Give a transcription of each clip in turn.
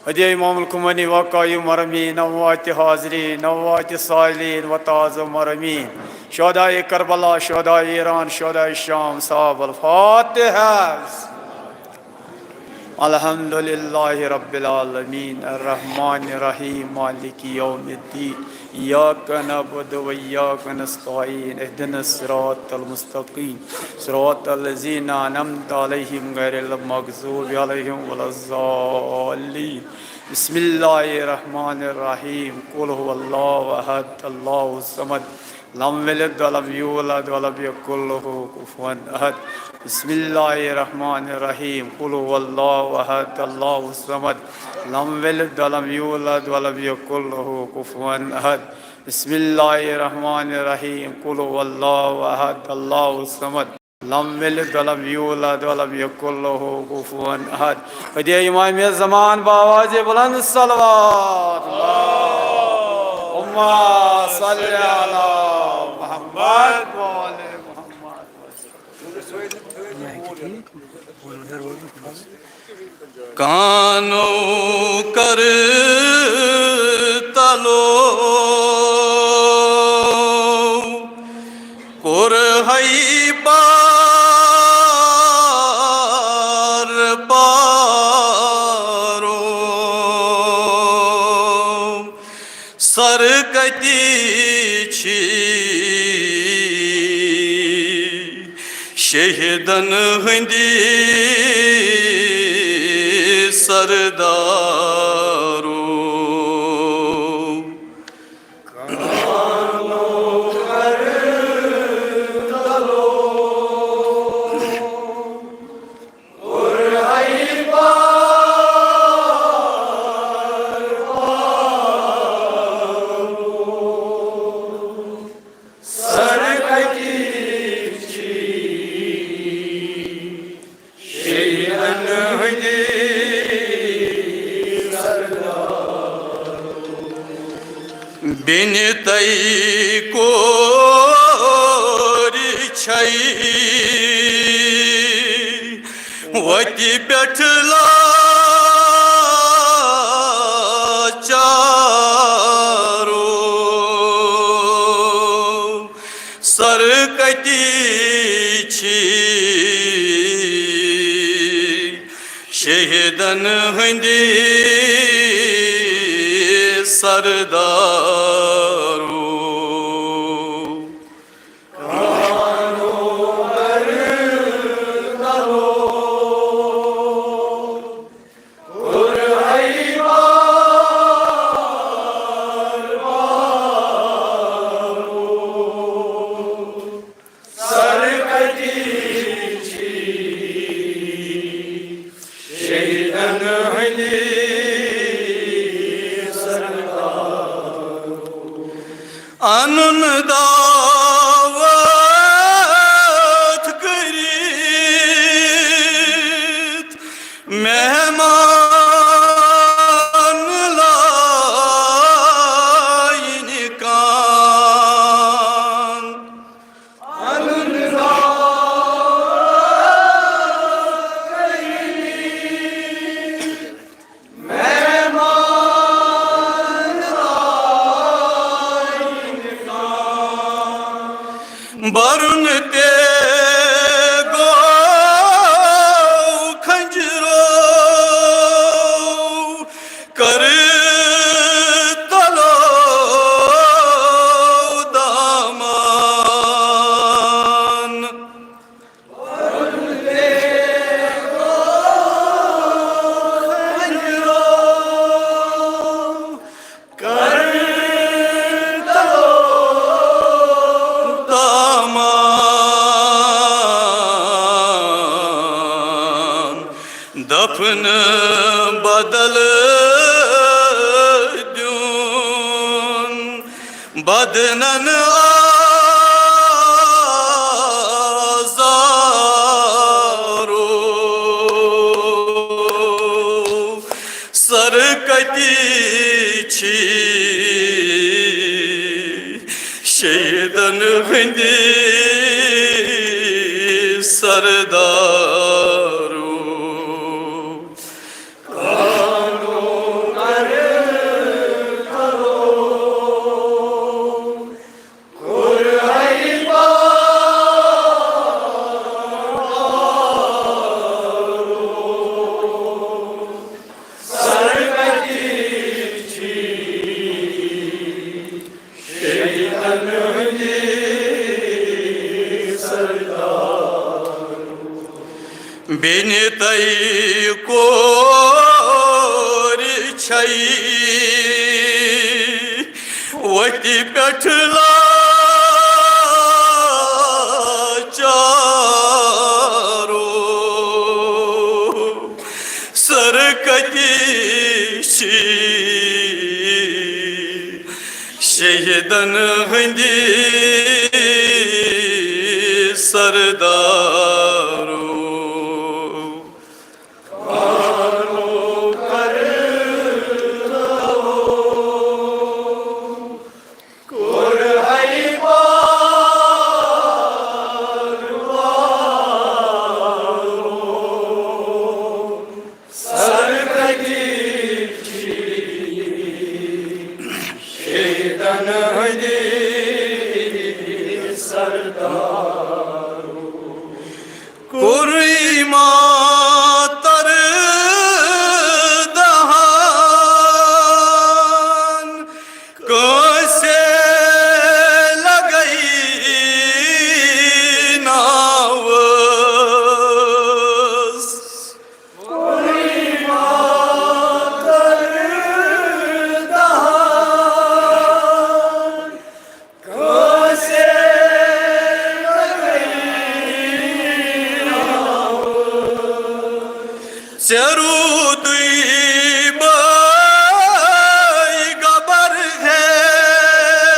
हदिया इमामुल कुमनी वक़ायम मरमीन नवात हाज़रीन नवात साइलीन व ताज़ मरमीन शोदाए Karbala शोदाए Iran शोदाए शाम साहब अल-फातिहा। अल्हम्दुलिल्लाहि रब्बिल आलमीन अर्रहमानिर रहीम मालिकि यौमिद्दीन इय्याका नअबुदु व इय्याका नस्तईन इहदिनस सिरातल मुस्तक़ीम सिरातल लज़ीना अनअमता अलैहिम गैरिल मग़ज़ूबि अलैहिम वलज़्ज़ालिन। बिस्मिल्लाहिर रहमानिर रहीम कुल हुवल्लाहु अहद अल्लाहुस समद लम यलिद व लम यूलद व लम यकुल लहू कुफुवन अहद। बिस्मिल्लाहिर्रहमानिर्रहीम कुल हुवल्लाहु अहद अल्लाहुस समद लम यलिद व लम यूलद व लम यकुल लहू कुफुवन अहद। बिस्मिल्लाहिर्रहमानिर्रहीम कुल हुवल्लाहु अहद अल्लाहुस समद लम यलिद व लम यूलद व लम यकुल लहू कुफुवन अहद। हदिया इमाम ज़मान बावाज़े बुलंद सलवात अल्लाहुम्मा सल्लि अला मुहम्मद व आले कानो कर तलो पुर हई पार पारो सरकती छी शहीदन हंदी सरदारो कानो कर Beni tay kori çay Vati betla çaro Sarkati çi Şehdan hindi सरदारो Anın davet kırıt mehmanla inikan Anın barun te go khanjro kar talo daman barun te go khanjro kar दफन बदल दून बदनन आजारो सरकती छी शहीदन Hindi सरदारो Beni tay kori çay Vati betla çaro Sarkati şi Şehdan hindi sardaro Kurima tar dahan kose lagai navas Kurima tar dahan kose Cerudui bay gabar hai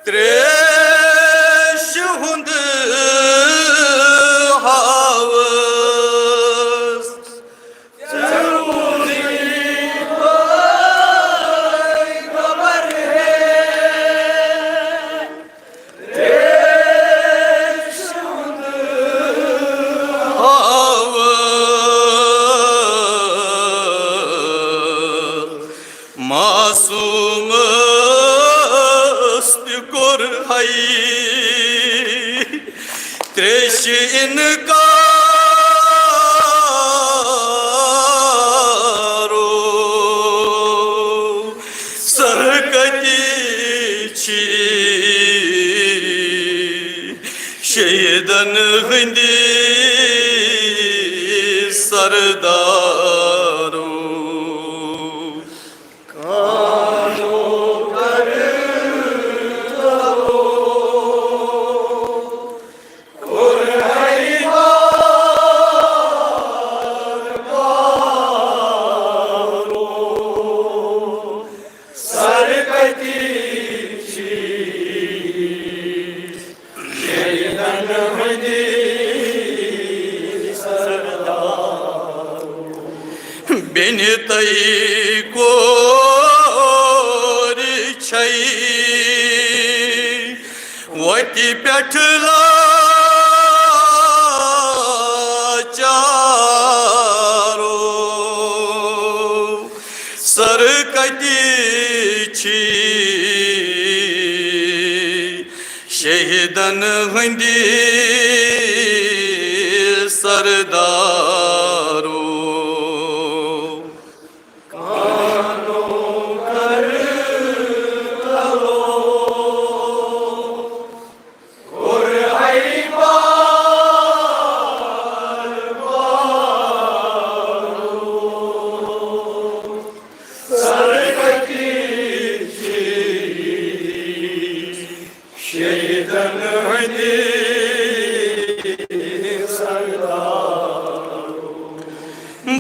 tresh hund havas Cerudui bay भाई त्रेश इनका शहीदन हिंदी सरदारो कानो कर beni tay kor çay vati petla çaro sarkati çi şehidan hindi sardaro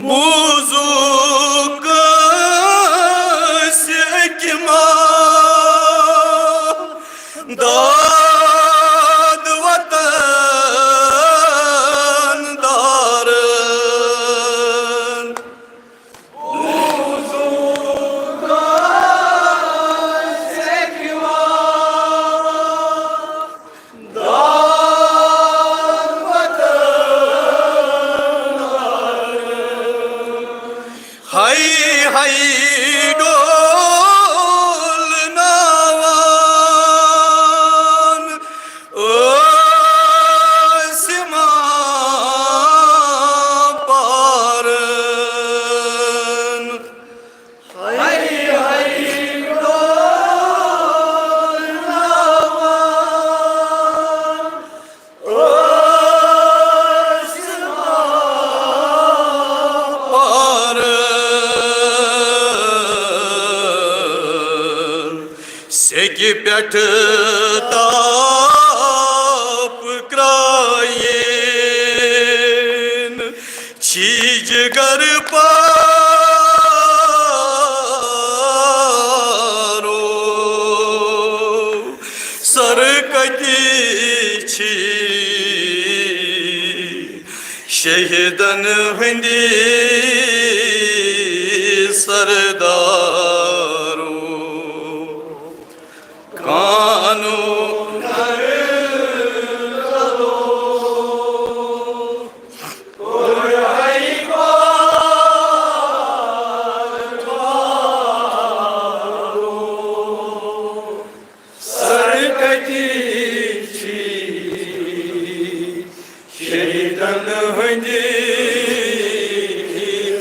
Buzuk sekma dad vatan darın Buzuk sekma dad vatan hay hay dol navan asma parın hay hay dol navan asma Seki pet tap krayen çiğ gar paro sarkati çi şehidan hindi sardaro कानो कर चलो और आई सरकती छी शहीदन हंदी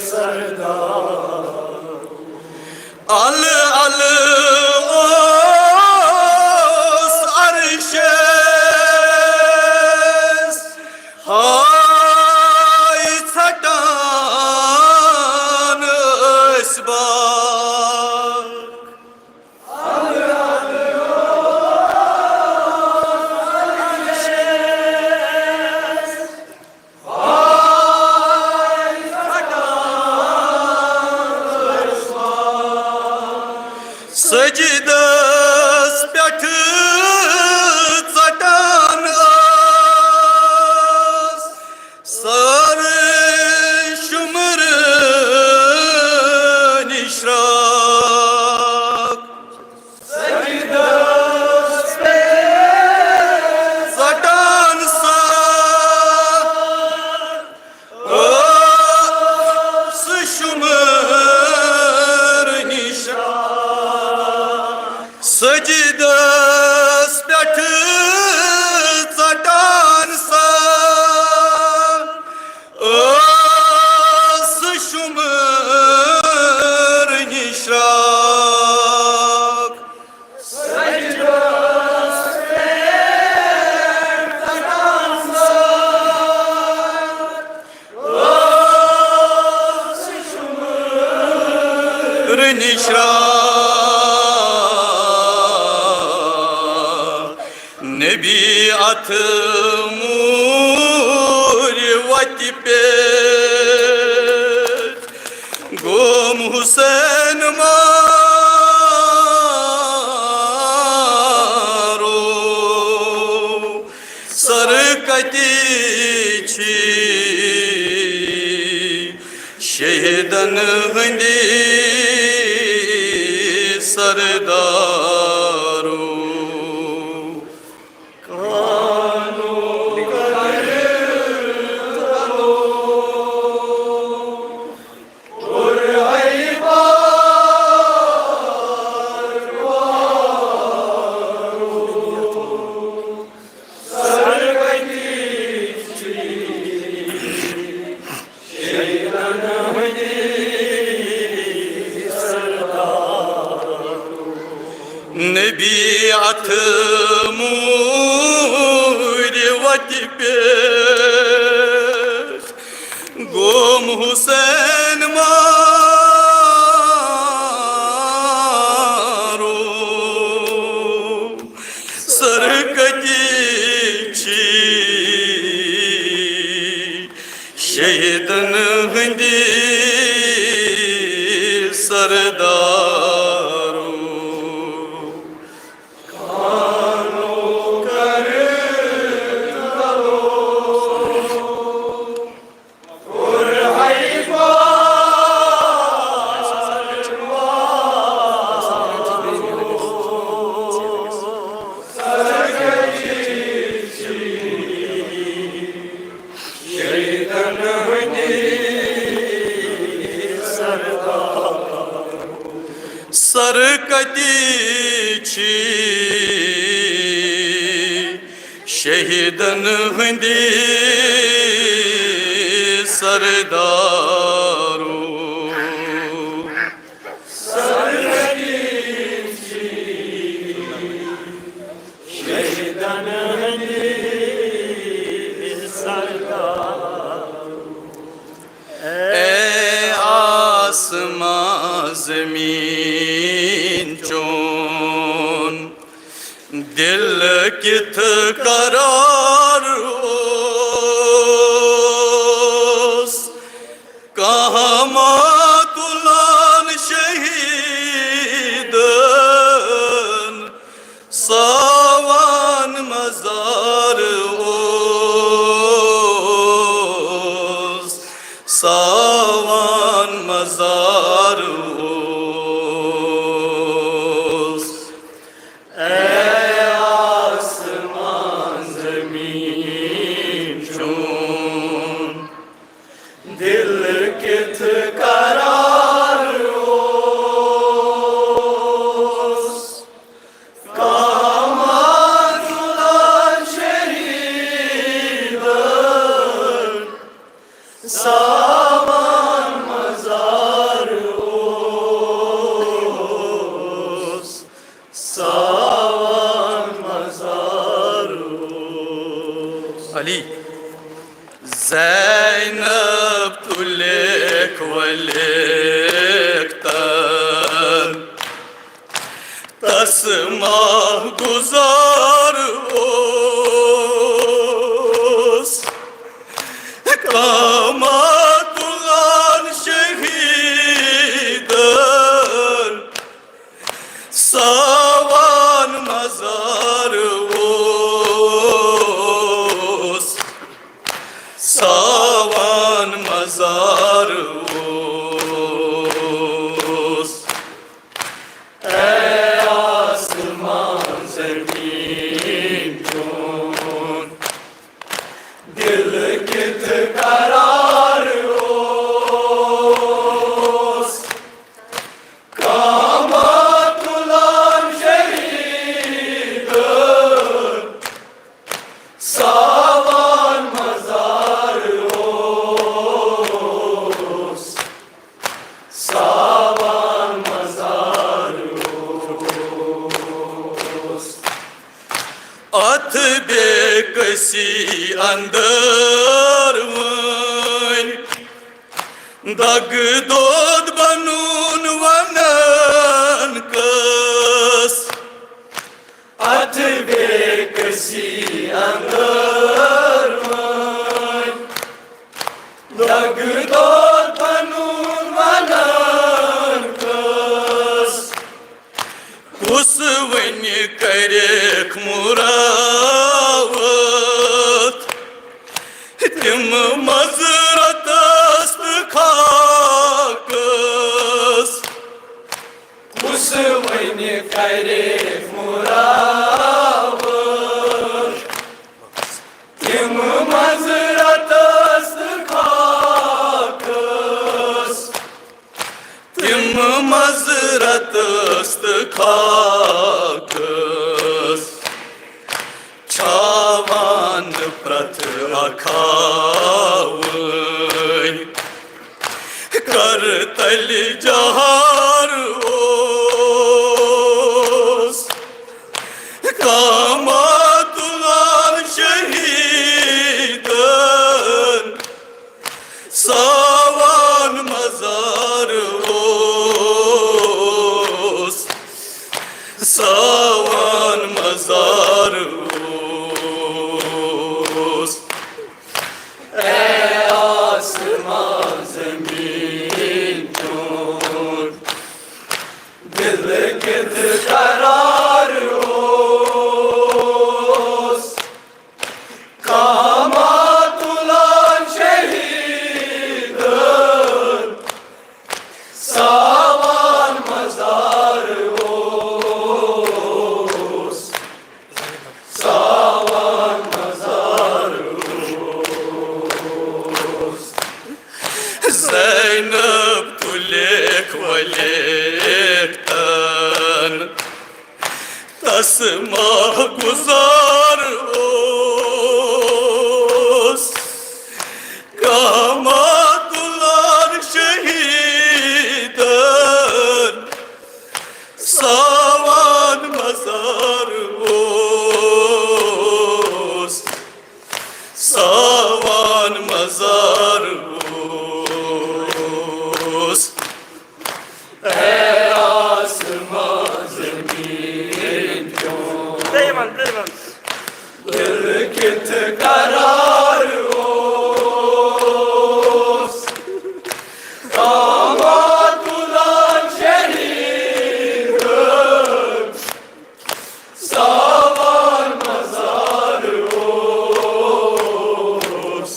सरदार अल अल Nebi atı murvati pet Gom Hüseyin maro Sarkatiçi Şehdan hındi sardaru Nebi atı murvati pet Gom Hüseyin maro Sarkatiçi Şehdan hındi sardaru Sarkatiçi Şehdan hındi sardaru Ey asma zemin çon Dil kit karar os Kahamat ulan şehidin Savan mazar os Savan mazar os Ey asman zemin çun Dil kit karar os Kahamat ulan şehidin Savan mazar os Savan mazar os Ali Zeynep tulek velekten Tasmah guzar os Kamat ulan şehidin Savan mazar os Savan mazar os Ey asman zemin çun Dil kit karar os Kamat ulan şehidin Savan mazar os Savan mazar os At bekasi andırvın Dag dod banun vanan kız अथ बेकसी अंगरमय दगदोद बनून वनन कस कुस one करेख Marwat तिम मजरतस्त खाकस कुस one करेख Marwat तिम मजरतस्त खाकस तिम मजरतस्त खाकस छावान प्रथ अखावै कर तल जहार ओस कामातुलाल शहीदन सावान मजार ओस सावान मजार ओस ऐ आसमान ज़मीन चोर दिल कित करार ओस कामातुलान शहीदन सावान मजार ओस सावान मजार ओस ज़ैनब तुलेख वलेख्तन तस्मा गुजार ओस कामातुलान शहीदन सावान मजार ओस सावान मजार ओस ऐ आसमान ज़मीन चोर दिल कित करार ओस कामातुलान शहीदन सावान मजार ओस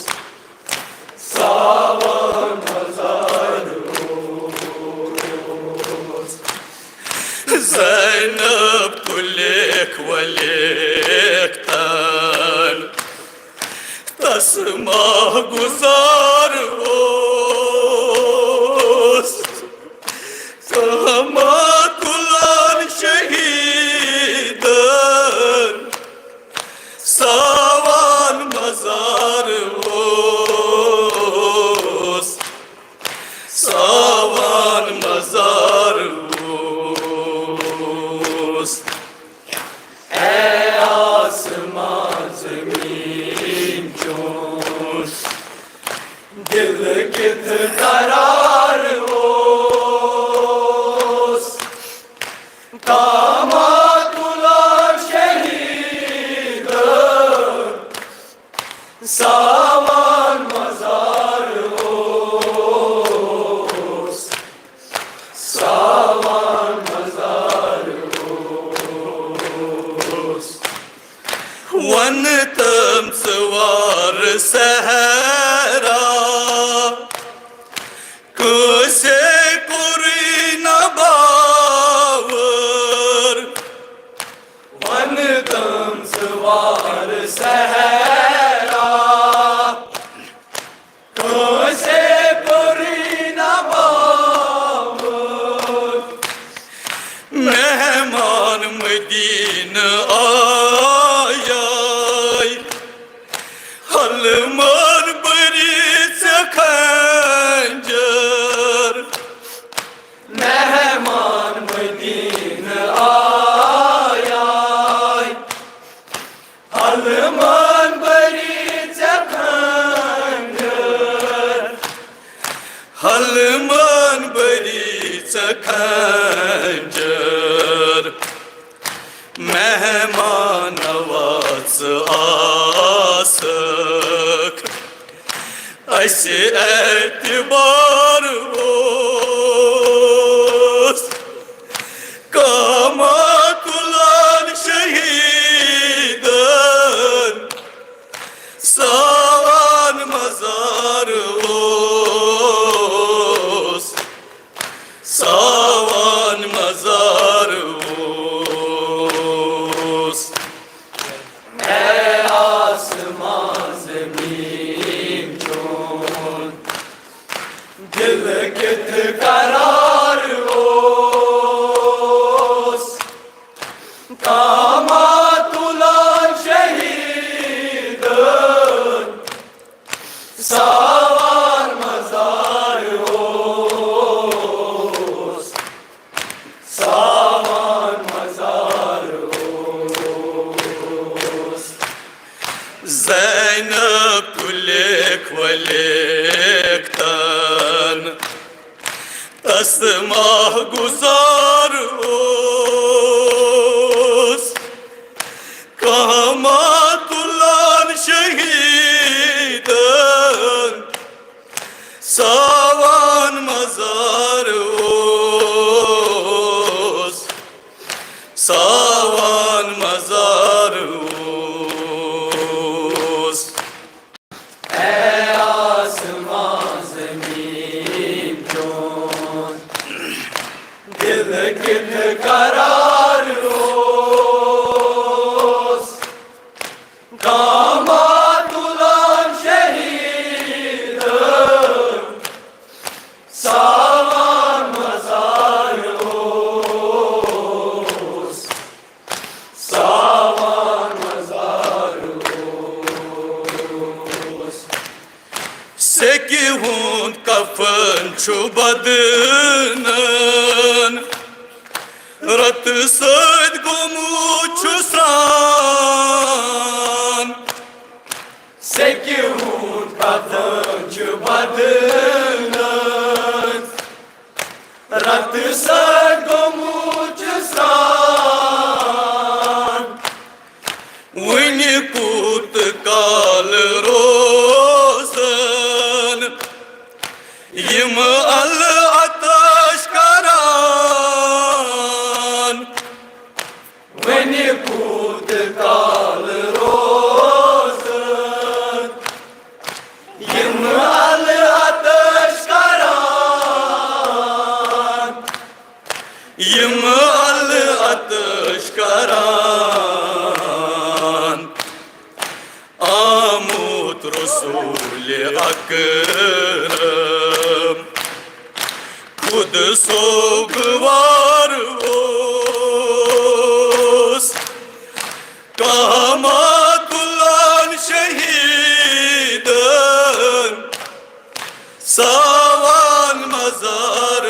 सावान मजार ओस ज़ैनब तुलेख वलेख्तन तस्मा गुजार ओस कामातुलान शहीदन सावान मजार ओस सावान मजार ओस ऐ आसमान ज़मीन चोर दिल कित करार ओस कामातुलान शहीदन सावान मजार ओस सावान मजार ओस वन तम सवार सहरा कुसे कुरी नबावर वन तम सवार सहरा कुसे कुरी नबावर मेहमान मदीन आया हलमर बरी खंजर मेहमान मदीन आया हलमर बरी खंजर हलमर बरी खंजर मेहमान नवाज आसक असे एतबार ओस कामातुलान शहीदन सावन मजार ओस सावन मजार ओस ऐ आसमान ज़मीन चोन दिल कित करार ओस कामातुलान शहीदन सावन मजार ओस सावन मजार ओस Zeynep kulek velekten Esmah guzar os Kamatullan şehiden Savan mazar os Savan mazar os दिल कित करार ओस कामातुलान शहीदन सावन मजार ओस सावन मजार ओस Seki hund kafın çubadının Ratı söyd gumu çusran Seki hund kafın çubadının Ratı söyd gumu çusran Vini kut kal rozan Yim al ataş karan Veni kut kal rozan Yim al ataş karan Yim al ataş karan Amut Resul-i Akrem Kud sogvar os Kamatullan şehiden Savan mazar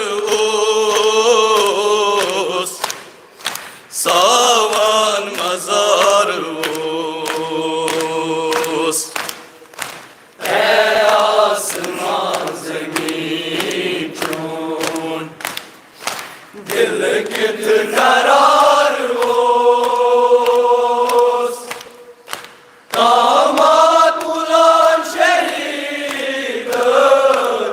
os Savan mazar os Ey asman zemin çun Dil kit karar os Kamatullan şehiden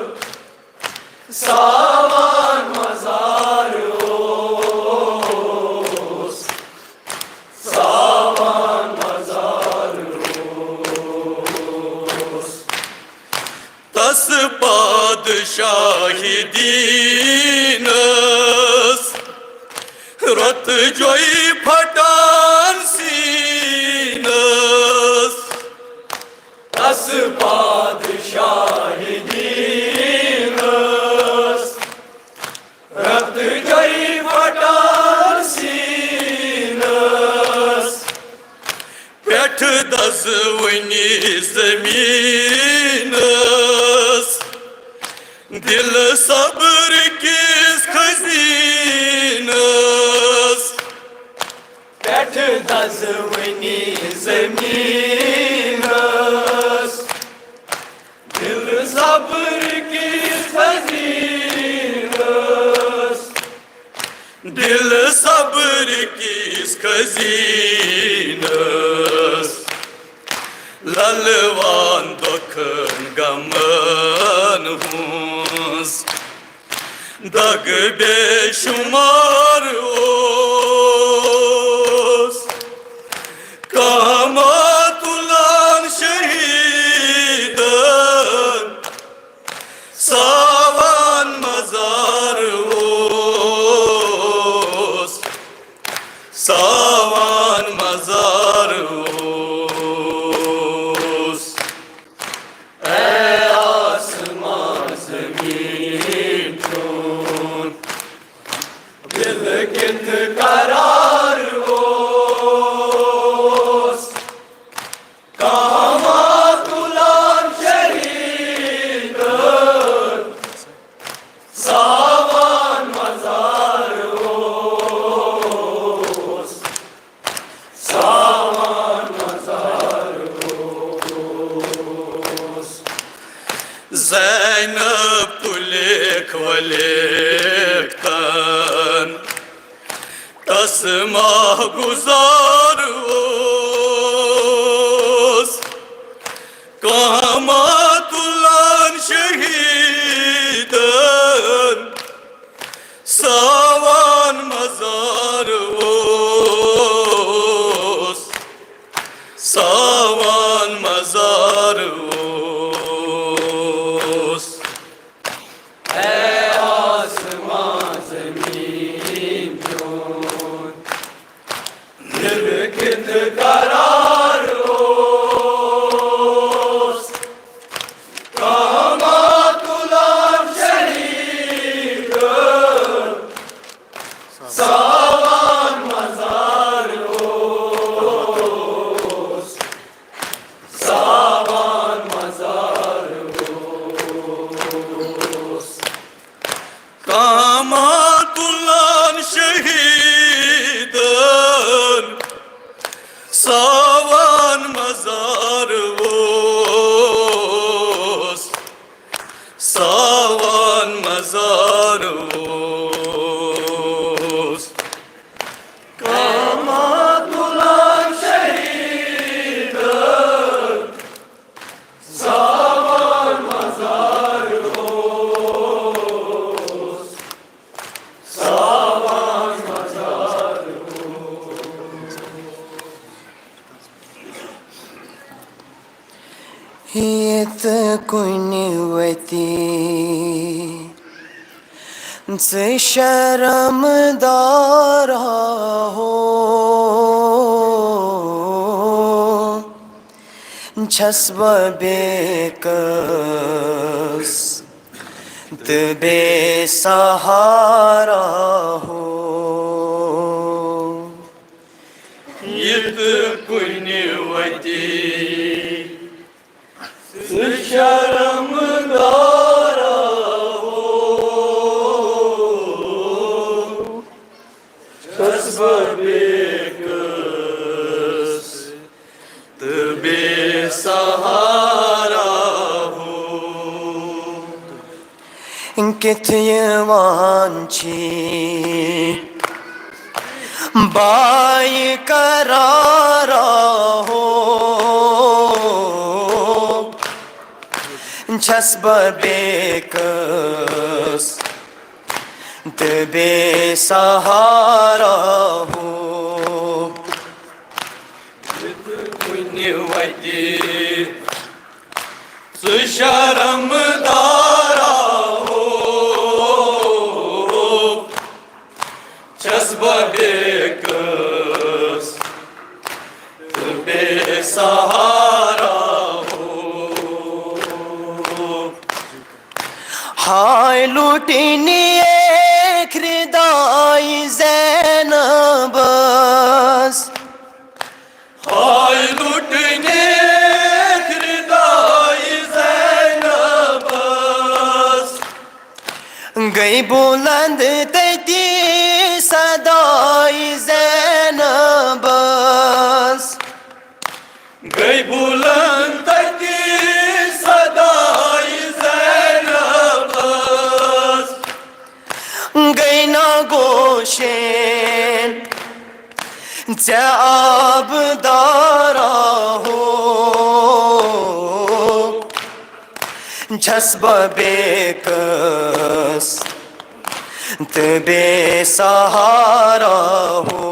Savan mazar os Savan mazar os Tas padşahi dines Rat joy phatan sines Tas padşahi dines Rat joy phatan sines Pet dazvni zeminas Dil sabr kis khazinas Pet dazvni zeminas Dil sabr kis khazinas Dil sabr ki khazinas lalvan dokhan gaman huns dag beshumar os kamatulan şehidan savan mazar os savan mazar os ey asman zemin çun dil git karar os kamatulan şehidan savan mazar os savan mazar os Zeynep kulik velikten tasma guzar os kamatulan şehiden savan mazar os savan mazar os ey asman zemin cun dilkit karar os kamatulan şehiden savan mazar os savan mazar os kamatulan şehiden savan mazar os savan mazar os kamatulan şehiden savan mazar os savan mazar Yet kunivati se şermdar ho çasba bekas tbe sahara ho Yet kunivati şermdar ho kasba bekas tbe sahara ho Kit yavanchi bay karara ho çasba bekas tbe sahara ho kunivati şermdar ho çasba bekas tbe sahara ho Hay lutini ek ridai Zainabas Hay lutne kridai Zainabas गई बुलंद तेती सदाई ज़ैनबस गई बुलंद की सदाई ज़ैनबस गई ना गोशेन चे आबदारा हो छस बेकस ते बेसहारा हो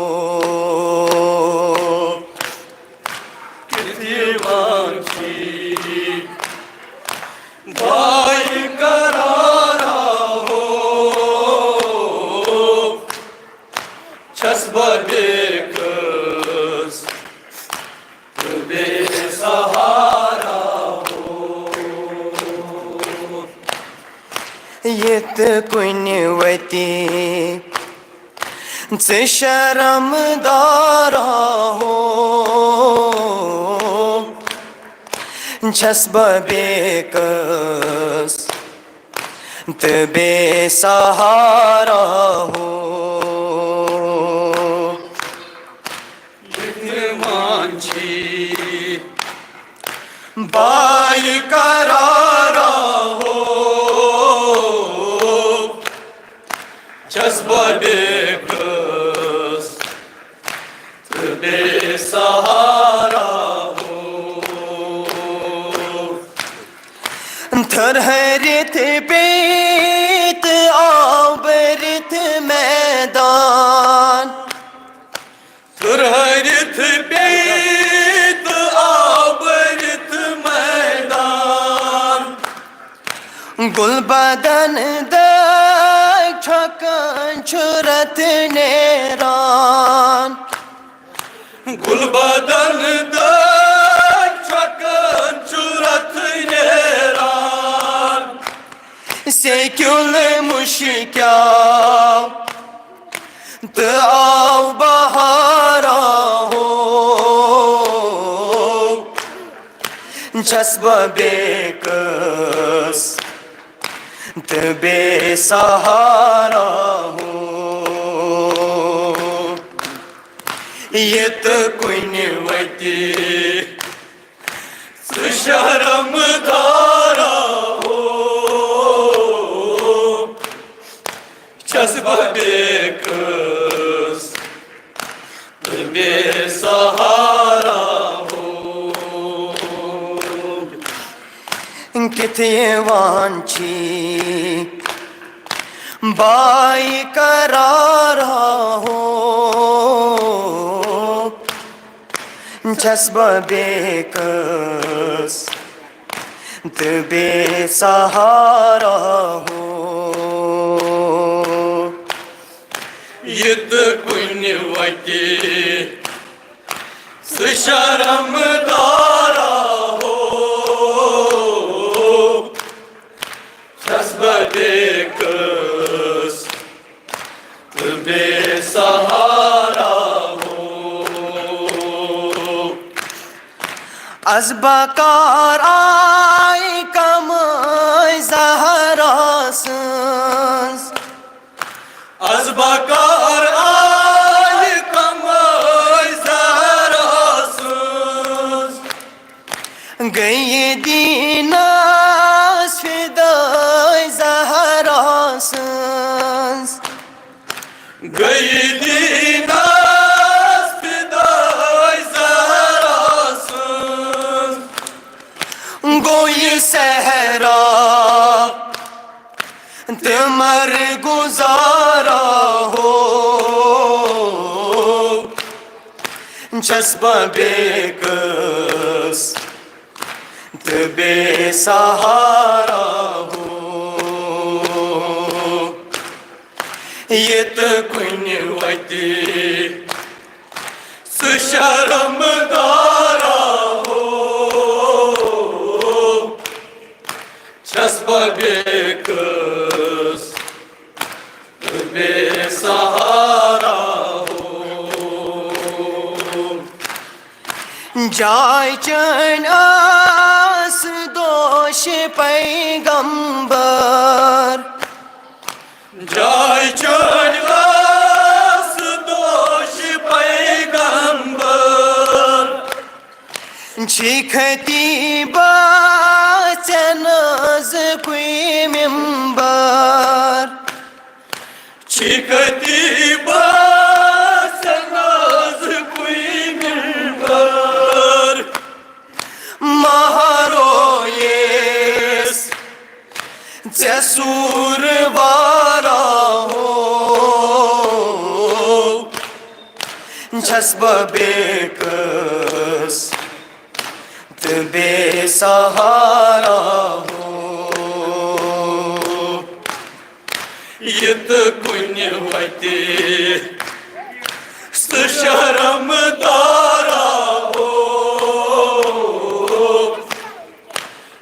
भाई करारा हो छस बेकस बेसहारा यत कुनवती से शर्मदारा हो छस बेकस ते बेसहारा हो मांझी बाई करारा हो जज्बा बेकस बेसहारा हो थरहरित पेत आवरित मैदान थरहरित पेत आवरित मैदान गुलबदन छकन छुरत नेरान गुलबदन छकन छुरत नेरान से क्युल मुश्किया तो आओ बहारा हो छस बेकस ते बेसहारा हो यत कुनवती शर्मदारा हो छस बेकस बेसहारा हो किथे वांछी बाई करारा हो छस बेकस ते बेसहारा हो यत कुनवती शर्मदारा हो छस बेकस बेसहारा हो az bakar ay kamay zahrasız az bakar ay kamay zarasız gayı dinas fiday zahrasız gaydi nas fiday zarasız goy sehra तमर गुजारा हो छस बेकस ते बेसहारा हो यत कुनवती शर्मदारा हो छस बेकस बेसहारा हो जाय चन आस दोष पैगंबर जाय चढ़वास दोष पैगंबर छिखती बाचनज कुई मिंबर छिकती बासनाज सूर वारा हो छस बेकस बेसहारा हो यत कुन वते शर्म दारा हो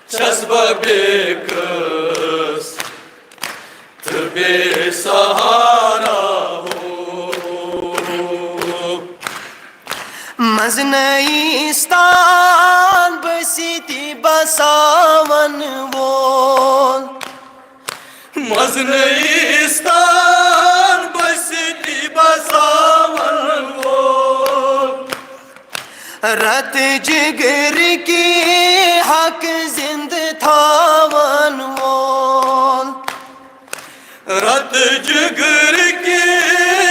छस बेकस बेसहारा हो मजनईस्तान बसीती बसावन वोल मजनईस्तान बसती बसावन वोल रत जिगर की हक जिंद थावन वोल रत जिगर के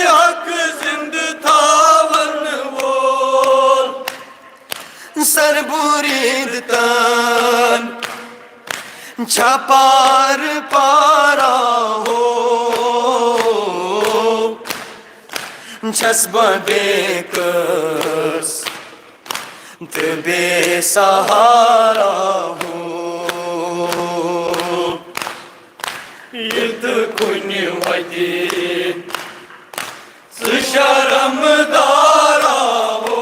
हक जिंद थावन वोल सरबुरीद तन छपार पारा हो छस बेकस बेसहारा हो यत कुन वते शर्म दारा हो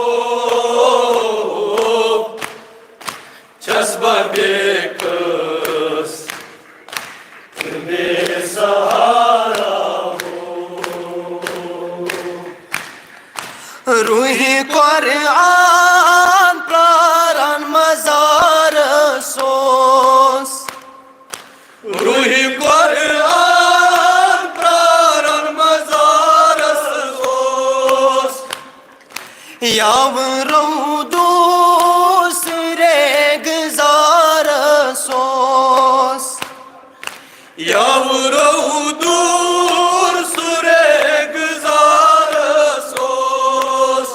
छस बेकस बेसहारा रूही कुरआन प्राण मजार सोस रूही कुरआन प्राण मजार सोस याव दूसरे गुजार सोस यावरो दूर सुरे गुजार सोस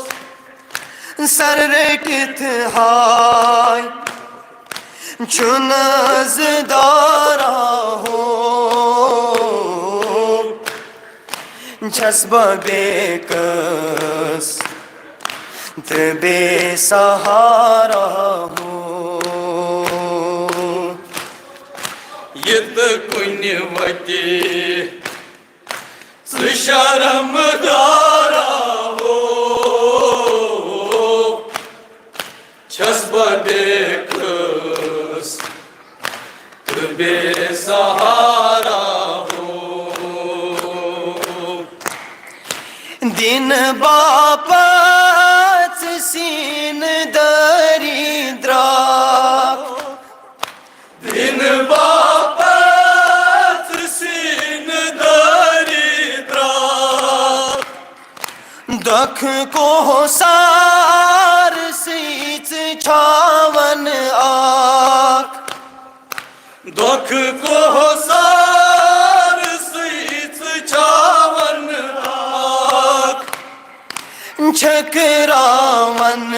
सर कित हाय चुनज दारा हो छस बेकस बेसहारा हो यत कुन वते शर्म दारा हो छस बेकस बेसहारा हो दिन बापच सीन दरिद्रा दिन बापत सीन दरिद्रा दुख को सार सीच छावन आक दुख को सार सीच छावन आक छकरावन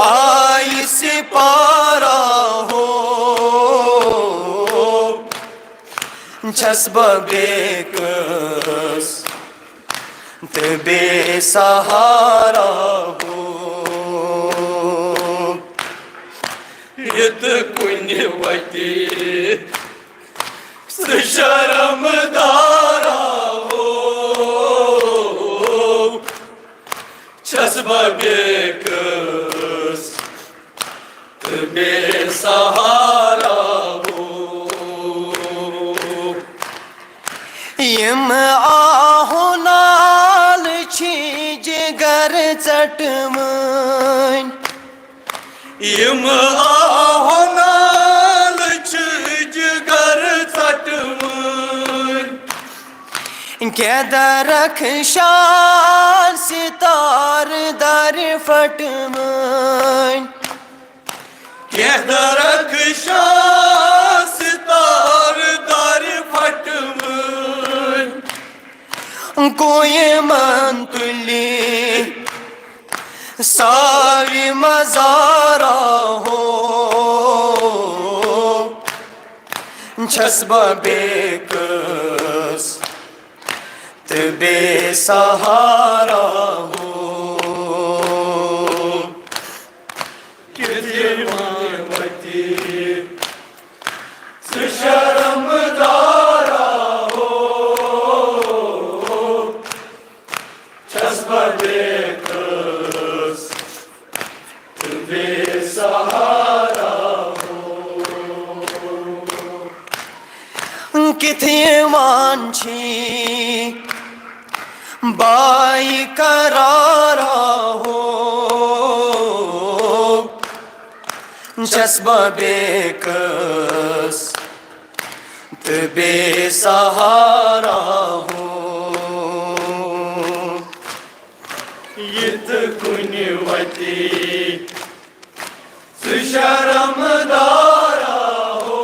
आई सिपारा हो छस बेकस बेसहारा हो यत कुन वते शर्म दारा हो छस बेकस बेसहारा हो यम आहो नाल छीज गर चटमन यम आहो नाल जिगर चटमन के दरख शान सितार दर फटमन के दरख शान सितार दर फटमन कोई मंतुली सावी मजारा हो छस बेकस तो बेसहारा हो शर्मदारा हो छस्ब बेकस बेसहारा हो किथे मांझी बाई करारा हो जज्बा बेकस तो बेसहारा हो यत कुनि वती शर्मदारा हो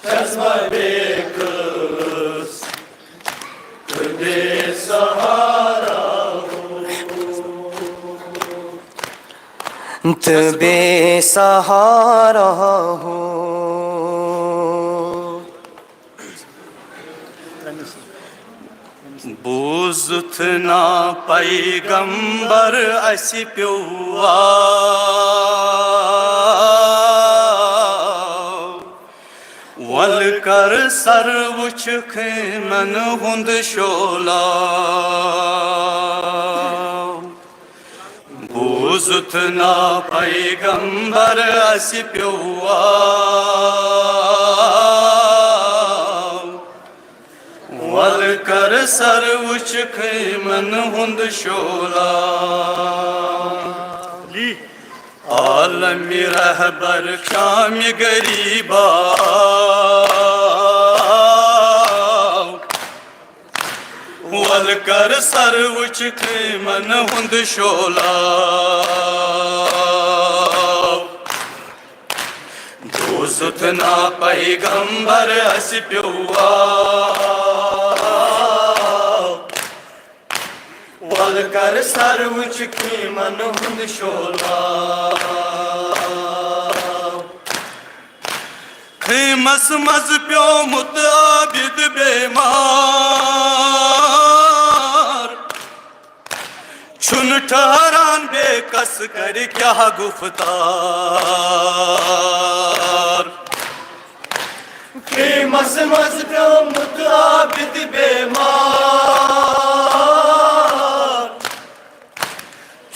जज्ब बेकस तो बेसहारा तो बेसहारा हो बूजुथ ना पैगंबर असी प्युआ वल कर सर्वुच मन हुंद शोला बूजुथ ना पैगंबर असी प्युआ वल कर सर्वुच मन हुंद शोला आलमी रहबर शाम गरीबा वल कर सर्वुच मन हुंद शोला दोस्त ना पैगंबर अस प्युआ वल कर सर्वुच मन हुंद शोला मस मज प्यो मुत आबिद बेमार छुन ठहरान बेकस कर क्या गुफ्तार मस मज प्यो मुत आबिद बेमार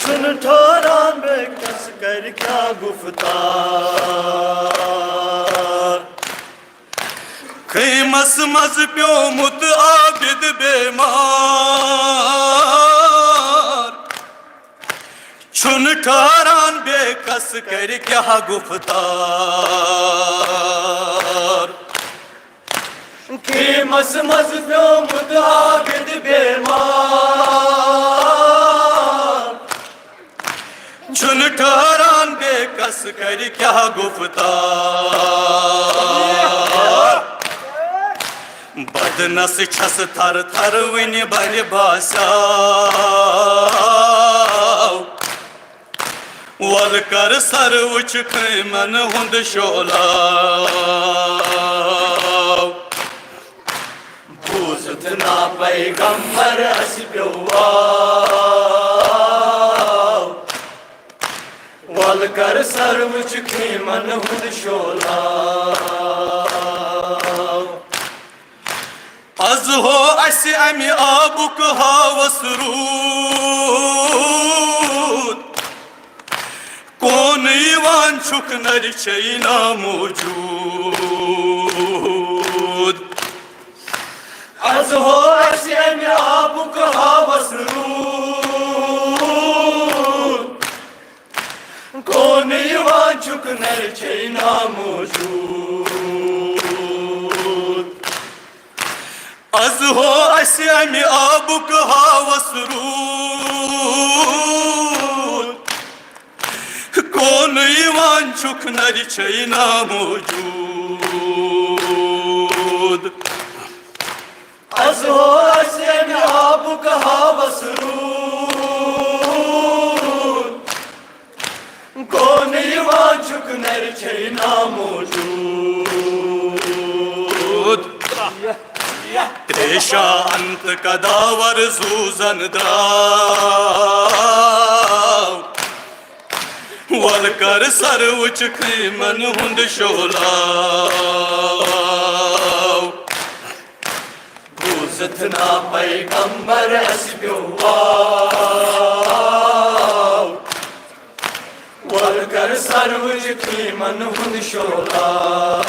छुन ठहरान बेकस कर क्या गुफ्तार मस मज प्यो मुत आबिद बेमार छुन ठहरान बेकस कर क्या गुफ्तार मस मज प्यो मुत आबिद बेमार छुन ठहरान बेकस कर क्या गुफ्तार बदनस छस थर थर वन बल भाषा वल कर सर्वुच मन हुंद शोला बूजुथ ना पैगंबर अस प्युआ वल कर सर्वुच मन हुंद शोला अज हो अस अमि आबुक हावस रूद कौन यवान छुक नर ना मौजूद अज हो अस अमि आबुक हावस रूद कौन यवान छुक नर ना मौजूद अज हो अस अमि आबुक हावस रूद कौन यवान छुक नर ना मौजूद अज हो अस अमि आबुक हावस रूद कौन यवान छुक नर ना कदावर जूजन द्राव वल कर सर उच खैमन हुंद शोलाव बूजतना पैगंबर अस्ब्यो वल कर सर उच खैमन हुंद शोलाव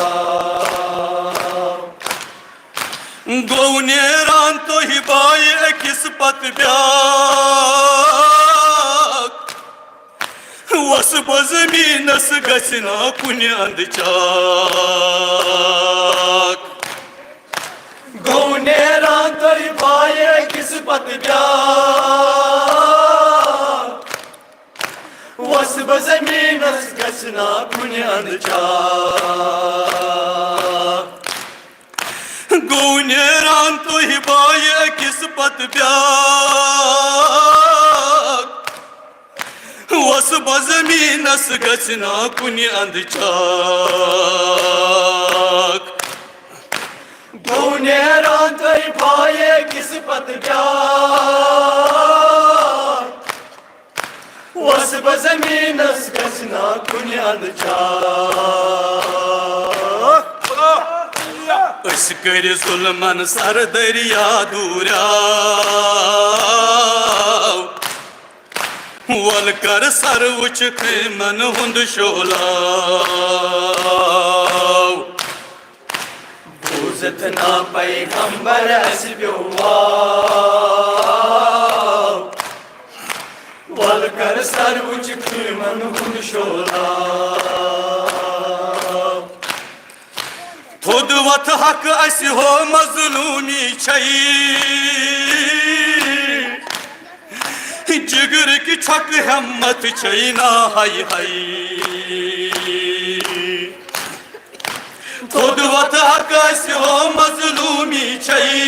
गौनेरान तो ही बाय किस्मत ब्याक वस बजमीनस गचना कुन्य अंधचाक गौनेरान तो ही बाय किस्मत ब्याक वस बजमीनस गचना कुन्य अंधचाक गौनेरान तो ही बाय किस्मत ब्याक वस बजमीनस गचना कुन्य अंधचाक गौनेरान तो ही बाय किस्मत ब्याक वस बजमीनस गचना कुन्य अंधचाक अस कर जुल्मन सर दरिया दूरा वल कर सर उच खैमन हुंद शोलाव बूजतना पैगंबर अस्ब्यो वल कर सर उच खैमन हुंद शोलाव थोद वत हक अस हो मजलूमी छई जिगर की छक हिम्मत छई ना हाय हाय थोद वत हक अस हो मजलूमी छई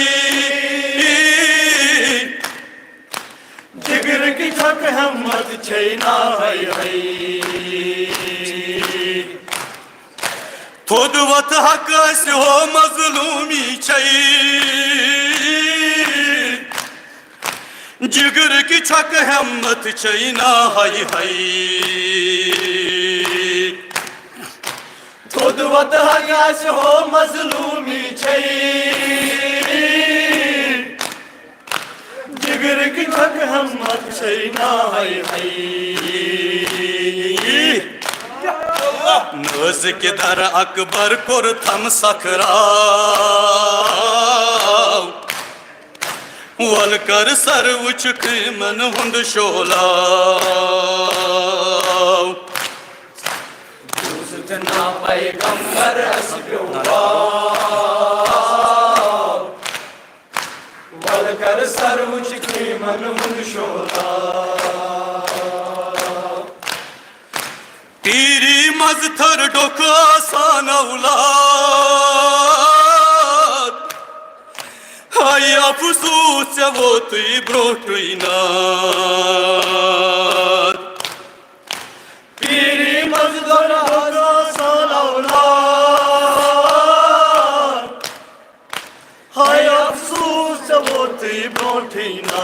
जिगर की छक हिम्मत छैना है थोद वत हक अस हो मजलूमी छई जिगर की छक हिम्मत छई ना हाय हाय खुद वत हगास हो मजलूमी छै जिगर की छक हिम्मत छै ना है नोज के दर अकबर कोर थम सकराव वल कर सर उच खैमन हुंद शोलाव दूसतना पैगंबर अस्ब्यो वल कर सर उच खैमन हुंद शोलाव पीरी मजथर डोका सान औलाद हाय अफसोस वो तुई ब्रोटुइना पीरी मजदूर होगा सालौलाद हाय अफसोस वो ती ब्रोठीना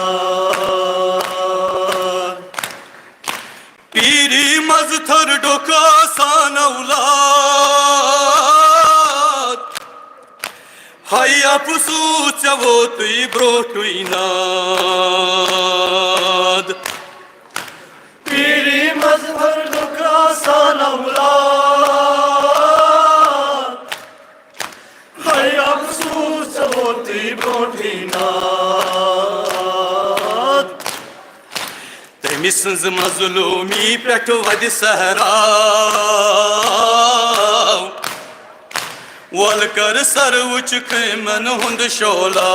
पीरी मजथर डोका सान औलाद हाय अफसोस वो तुई ब्रोटुइनाद पीरी मजदूर होगा सालौलाद हाय अफसोस वो ती ब्रोठीना तमिसंज मजलूमी पेट वद सहराव वल कर सर उच खैमन हुंद शोलाव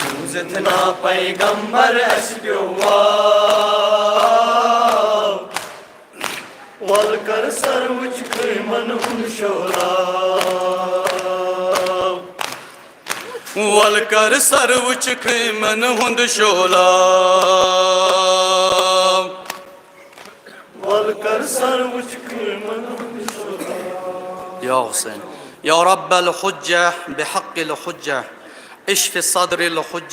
दूसतना पैगंबर अस्ब्यो वल कर सर उच खैमन हुंद शोलाव वल कर सर उच खैमन हुंद शोलाव वल कर सर उच खैमन हुंद शोलाव या हुसैन या रब्बल हुज्जा बिहक़्क़िल हुज्जा इश्फ़ि सद्रिल हुज्जा